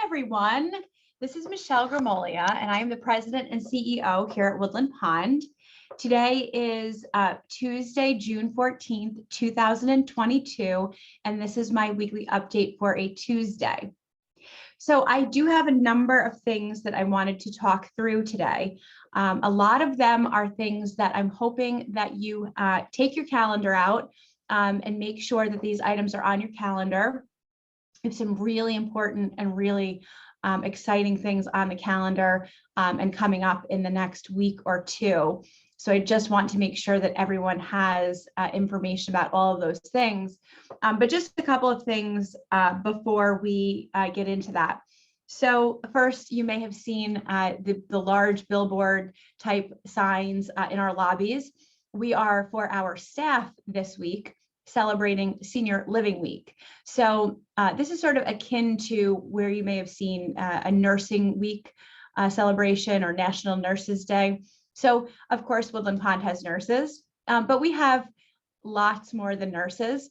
everyone. This is Michelle Gramolia, and I am the president and CEO here at Woodland Pond. Today is Tuesday, June 14th, 2022, and this is my weekly update for a Tuesday. So I do have a number of things that I wanted to talk through today. A lot of them are things that I'm hoping that you take your calendar out and make sure that these items are on your calendar. We have some really important and really exciting things on the calendar and coming up in the next week or two. So I just want to make sure that everyone has information about all of those things. But just a couple of things before we get into that. So first, you may have seen the large billboard type signs in our lobbies. We are, for our staff this week, celebrating Senior Living Week. So this is sort of akin to where you may have seen a Nursing Week celebration or National Nurses Day. So of course, Woodland Pond has nurses, but we have lots more than nurses.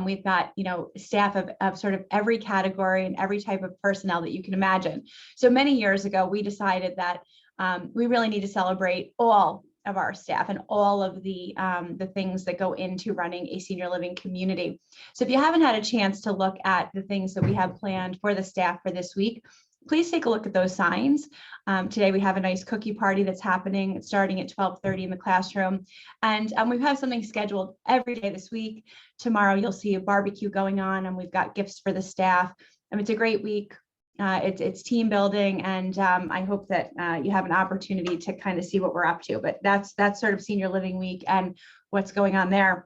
We've got, staff of sort of every category and every type of personnel that you can imagine. So many years ago, we decided that we really need to celebrate all of our staff and all of the things that go into running a senior living community. So if you haven't had a chance to look at the things that we have planned for the staff for this week, please take a look at those signs. Today we have a nice cookie party that's happening. It's starting at 12:30 in the classroom. And we have something scheduled every day this week. Tomorrow you'll see a barbecue going on, and we've got gifts for the staff. It's a great week. It's team building, and I hope that you have an opportunity to kind of see what we're up to. But that's sort of Senior Living Week and what's going on there.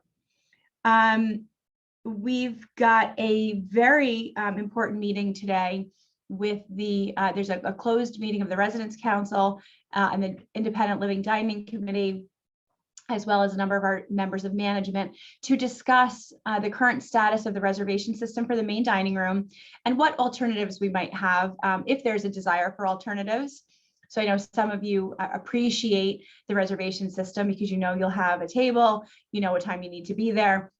We've got a very important meeting today with there's a closed meeting of the Residents Council and the Independent Living Dining Committee, as well as a number of our members of management, to discuss the current status of the reservation system for the main dining room and what alternatives we might have if there's a desire for alternatives. So I know some of you appreciate the reservation system because you'll have a table, what time you need to be there.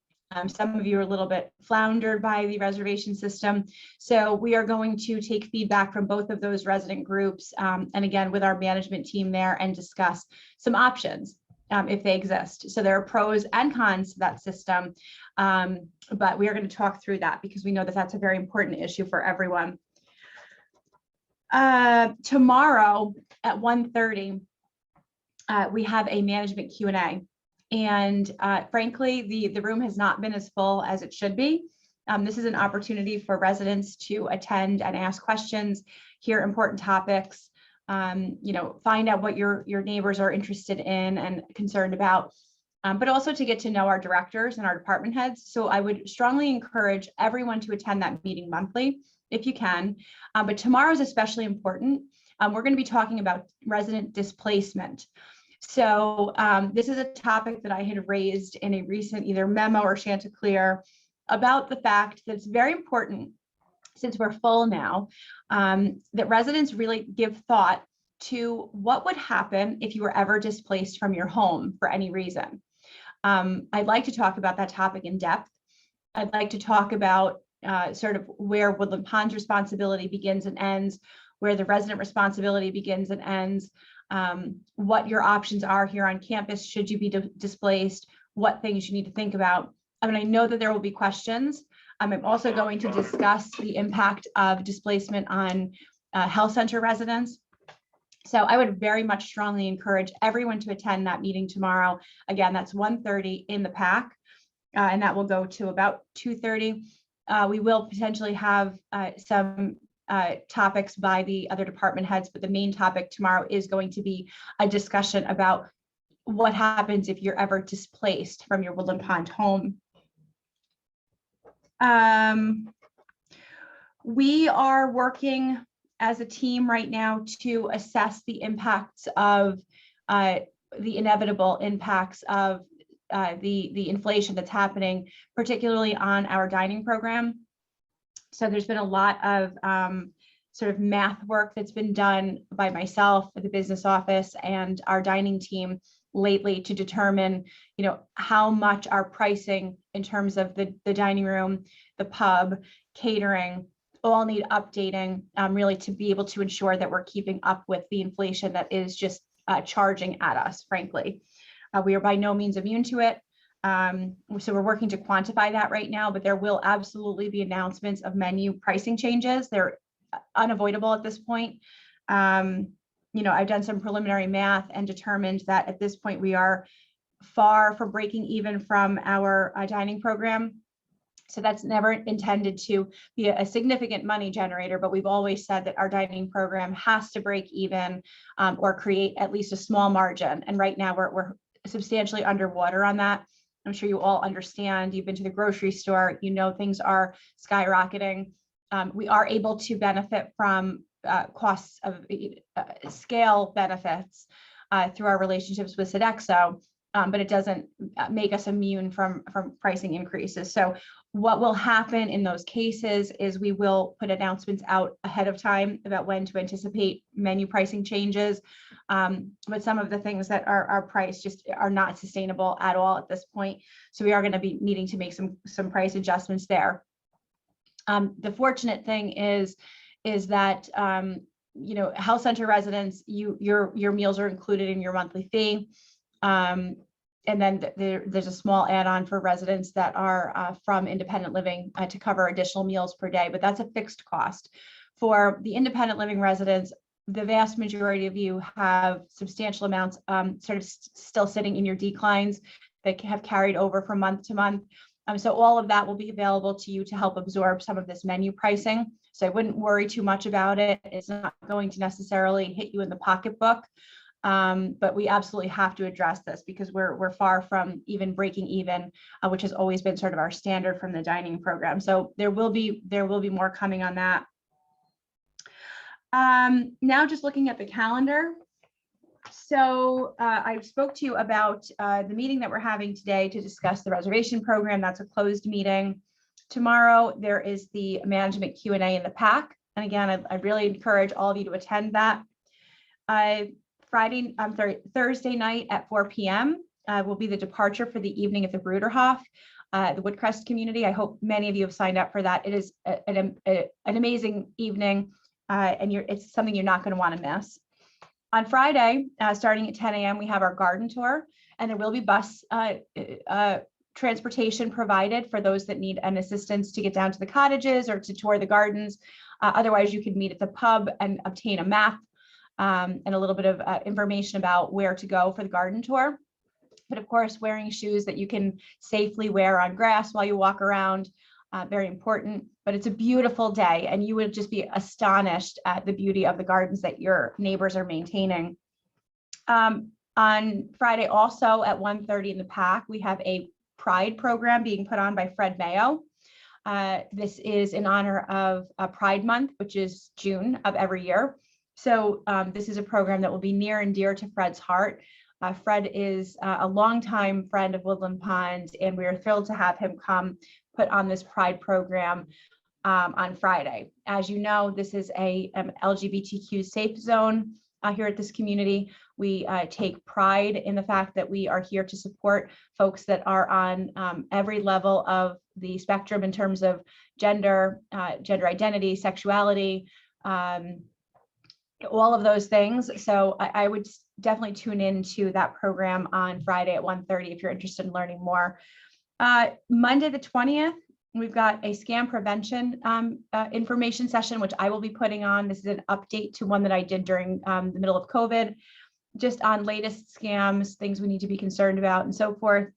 Some of you are a little bit floundered by the reservation system. So we are going to take feedback from both of those resident groups and again with our management team there and discuss some options if they exist. So there are pros and cons to that system, but we are going to talk through that because we know that that's a very important issue for everyone. Tomorrow at 1:30, we have a management Q&A. And frankly, the room has not been as full as it should be. This is an opportunity for residents to attend and ask questions, hear important topics, find out what your neighbors are interested in and concerned about, but also to get to know our directors and our department heads. So I would strongly encourage everyone to attend that meeting monthly if you can. But tomorrow is especially important. We're going to be talking about resident displacement. So this is a topic that I had raised in a recent either memo or Chanticleer about the fact that it's very important, since we're full now, that residents really give thought to what would happen if you were ever displaced from your home for any reason. I'd like to talk about that topic in depth. I'd like to talk about sort of where Woodland Pond's responsibility begins and ends, where the resident responsibility begins and ends, what your options are here on campus should you be displaced, what things you need to think about. I mean, I know that there will be questions. I'm also going to discuss the impact of displacement on health center residents. So I would very much strongly encourage everyone to attend that meeting tomorrow. Again, that's 1:30 in the PAC, and that will go to about 2:30. We will potentially have some topics by the other department heads, but the main topic tomorrow is going to be a discussion about what happens if you're ever displaced from your Woodland Pond home. We are working as a team right now to assess the impacts of the inevitable impacts of the inflation that's happening, particularly on our dining program. So there's been a lot of sort of math work that's been done by myself at the business office and our dining team lately to determine, how much our pricing in terms of the dining room, the pub, catering, all need updating really to be able to ensure that we're keeping up with the inflation that is just charging at us, frankly. We are by no means immune to it. So we're working to quantify that right now, but there will absolutely be announcements of menu pricing changes. They're unavoidable at this point. I've done some preliminary math and determined that at this point we are far from breaking even from our dining program. So that's never intended to be a significant money generator, but we've always said that our dining program has to break even or create at least a small margin. And right now we're substantially underwater on that. I'm sure you all understand. You've been to the grocery store, things are skyrocketing. We are able to benefit from costs of scale benefits through our relationships with Sodexo, but it doesn't make us immune from pricing increases. So what will happen in those cases is we will put announcements out ahead of time about when to anticipate menu pricing changes. But some of the things that are priced just are not sustainable at all at this point. So we are going to be needing to make some price adjustments there. The fortunate thing is that health center residents, your meals are included in your monthly fee. And then there's a small add-on for residents that are from independent living to cover additional meals per day, but that's a fixed cost. For the independent living residents, the vast majority of you have substantial amounts sort of still sitting in your declines that have carried over from month to month. So all of that will be available to you to help absorb some of this menu pricing. So I wouldn't worry too much about it. It's not going to necessarily hit you in the pocketbook. But we absolutely have to address this because we're far from even breaking even, which has always been sort of our standard from the dining program. So there will be more coming on that. Now just looking at the calendar. So I spoke to you about the meeting that we're having today to discuss the reservation program. That's a closed meeting. Tomorrow there is the management Q&A in the PAC. And again, I really encourage all of you to attend that. Thursday night at 4 p.m. Will be the departure for the evening at the Bruderhof, the Woodcrest community. I hope many of you have signed up for that. It is an amazing evening, and it's something you're not going to want to miss. On Friday, starting at 10 a.m., we have our garden tour, and there will be bus transportation provided for those that need an assistance to get down to the cottages or to tour the gardens. Otherwise, you can meet at the pub and obtain a map and a little bit of information about where to go for the garden tour. But of course, wearing shoes that you can safely wear on grass while you walk around, very important. But it's a beautiful day, and you would just be astonished at the beauty of the gardens that your neighbors are maintaining. On Friday, also at 1:30 in the PAC, we have a Pride program being put on by Fred Mayo. This is in honor of Pride Month, which is June of every year. So this is a program that will be near and dear to Fred's heart. Fred is a longtime friend of Woodland Pond, and we are thrilled to have him come put on this Pride program on Friday. As you know, this is a LGBTQ safe zone here at this community. We take pride in the fact that we are here to support folks that are on every level of the spectrum in terms of gender, gender identity, sexuality, all of those things. So I would definitely tune into that program on Friday at 1:30 if you're interested in learning more. Monday the 20th, we've got a scam prevention information session, which I will be putting on. This is an update to one that I did during the middle of COVID, just on latest scams, things we need to be concerned about and so forth.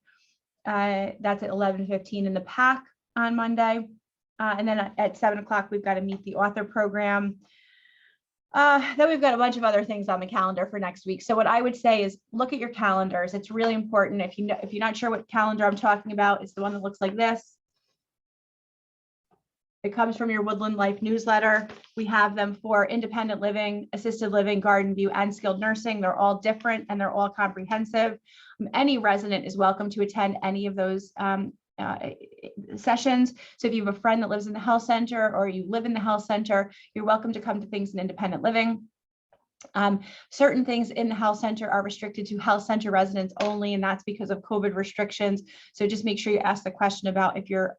That's at 11:15 in the PAC on Monday. And then at 7 o'clock, we've got to meet the author program. Then we've got a bunch of other things on the calendar for next week. So what I would say is look at your calendars. It's really important. If you're not sure what calendar I'm talking about, it's the one that looks like this. It comes from your Woodland Life newsletter. We have them for independent living, assisted living, garden view, and skilled nursing. They're all different and they're all comprehensive. Any resident is welcome to attend any of those sessions. So if you have a friend that lives in the health center or you live in the health center, you're welcome to come to things in independent living. Certain things in the health center are restricted to health center residents only, and that's because of COVID restrictions. So just make sure you ask the question about if you're,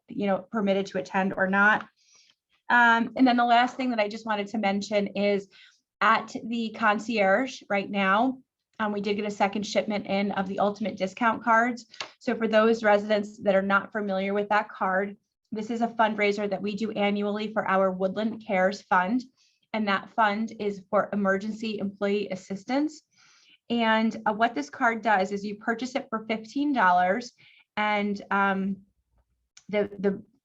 permitted to attend or not. And then the last thing that I just wanted to mention is at the concierge right now, we did get a second shipment in of the ultimate discount cards. So for those residents that are not familiar with that card, this is a fundraiser that we do annually for our Woodland Cares Fund. And that fund is for emergency employee assistance. And what this card does is you purchase it for $15, and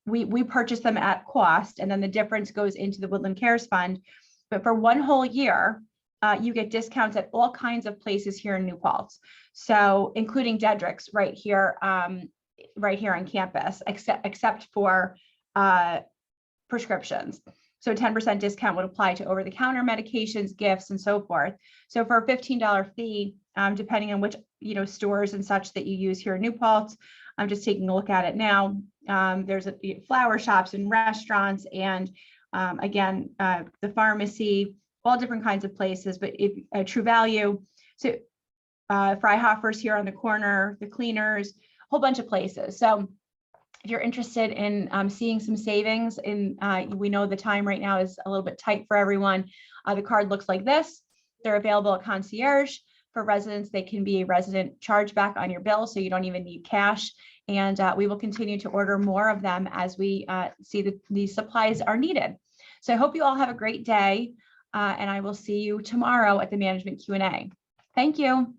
we purchase them at cost, and then the difference goes into the Woodland Cares Fund. But for one whole year, you get discounts at all kinds of places here in New Paltz. So including Dedrick's right here on campus, except for prescriptions. So 10% discount would apply to over-the-counter medications, gifts, and so forth. So for a $15 fee, depending on which stores and such that you use here in New Paltz, I'm just taking a look at it now. There's flower shops and restaurants, and again, the pharmacy, all different kinds of places. But if True Value, so Freihoffer's here on the corner, the Cleaners, a whole bunch of places. So if you're interested in seeing some savings, we know the time right now is a little bit tight for everyone. The card looks like this. They're available at concierge. For residents, they can be a resident chargeback on your bill, so you don't even need cash. And we will continue to order more of them as we see that these supplies are needed. So I hope you all have a great day, and I will see you tomorrow at the management Q&A. Thank you.